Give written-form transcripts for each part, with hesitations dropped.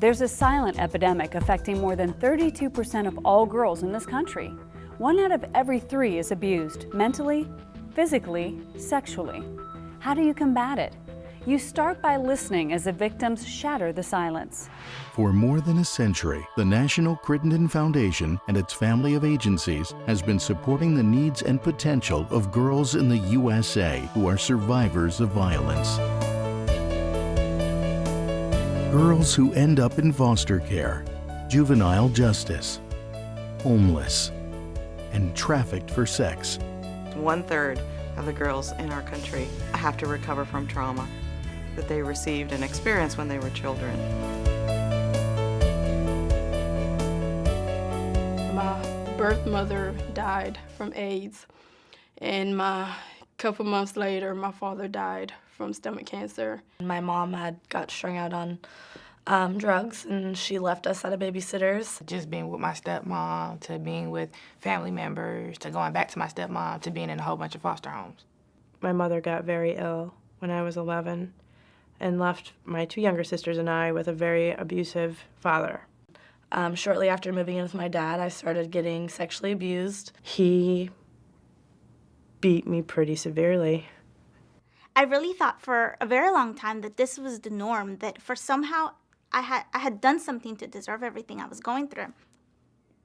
There's a silent epidemic affecting more than 32% of all girls in this country. 1 out of every 3 is abused, mentally, physically, sexually. How do you combat it? You start by listening as the victims shatter the silence. For more than a century, the National Crittenton Foundation and its family of agencies has been supporting the needs and potential of girls in the USA who are survivors of violence. Girls who end up in foster care, juvenile justice, homeless, and trafficked for sex. 1/3 of the girls in our country have to recover from trauma that they received and experienced when they were children. My birth mother died from AIDS, and a couple months later, my father died from stomach cancer. My mom had got strung out on drugs, and she left us at a babysitter's. Just being with my stepmom, to being with family members, to going back to my stepmom, to being in a whole bunch of foster homes. My mother got very ill when I was 11 and left my 2 younger sisters and I with a very abusive father. Shortly after moving in with my dad, I started getting sexually abused. He beat me pretty severely. I really thought for a very long time that this was the norm, that for somehow I had done something to deserve everything I was going through.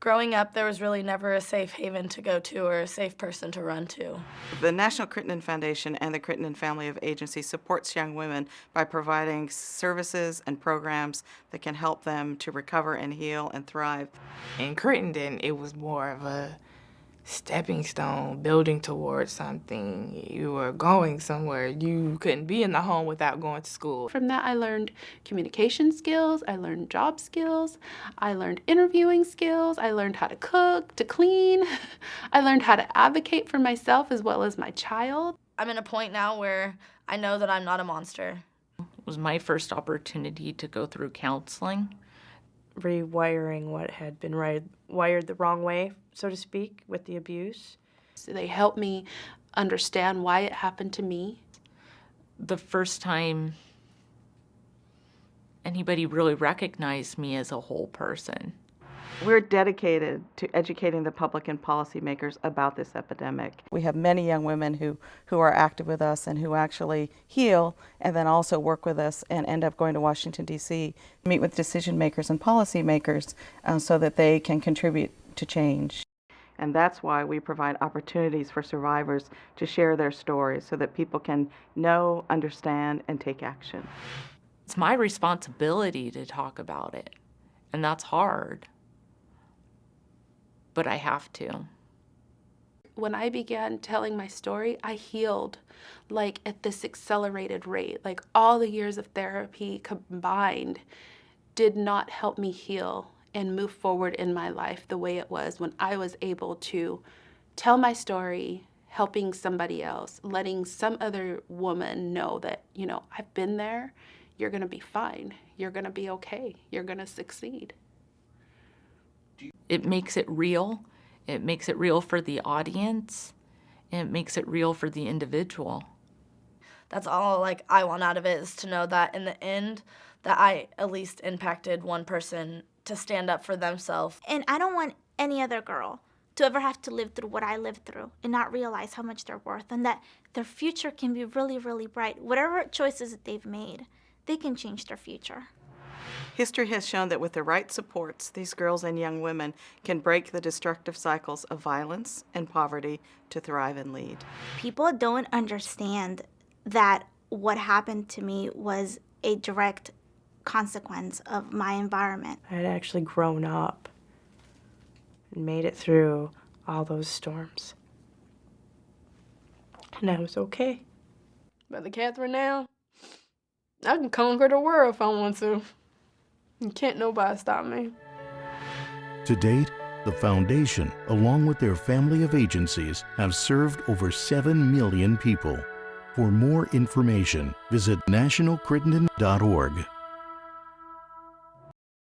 Growing up, there was really never a safe haven to go to or a safe person to run to. The National Crittenton Foundation and the Crittenton family of agencies supports young women by providing services and programs that can help them to recover and heal and thrive. In Crittenton, it was more of a stepping stone, building towards something. You were going somewhere. You couldn't be in the home without going to school. From that, I learned communication skills, I learned job skills, I learned interviewing skills, I learned how to cook, to clean, I learned how to advocate for myself as well as my child. I'm in a point now where I know that I'm not a monster. It was my first opportunity to go through counseling. Rewiring what had been wired the wrong way, so to speak, with the abuse. So they helped me understand why it happened to me. The first time anybody really recognized me as a whole person. We're dedicated to educating the public and policymakers about this epidemic. We have many young women who are active with us and who actually heal and then also work with us and end up going to Washington, D.C., meet with decision makers and policymakers so that they can contribute to change. And that's why we provide opportunities for survivors to share their stories so that people can know, understand, and take action. It's my responsibility to talk about it, and that's hard. But I have to. When I began telling my story, I healed like at this accelerated rate. Like all the years of therapy combined did not help me heal and move forward in my life the way it was when I was able to tell my story, helping somebody else, letting some other woman know that, you know, I've been there, you're gonna be fine, you're gonna be okay, you're gonna succeed. It makes it real. It makes it real for the audience, and it makes it real for the individual. That's all I want out of it, is to know that in the end that I at least impacted one person to stand up for themselves. And I don't want any other girl to ever have to live through what I lived through and not realize how much they're worth and that their future can be really, really bright. Whatever choices that they've made, they can change their future. History has shown that with the right supports, these girls and young women can break the destructive cycles of violence and poverty to thrive and lead. People don't understand that what happened to me was a direct consequence of my environment. I had actually grown up and made it through all those storms. And I was okay. Brother Catherine, now, I can conquer the world if I want to. And can't nobody stop me. To date, the Foundation, along with their family of agencies, have served over 7 million people. For more information, visit nationalcrittenton.org.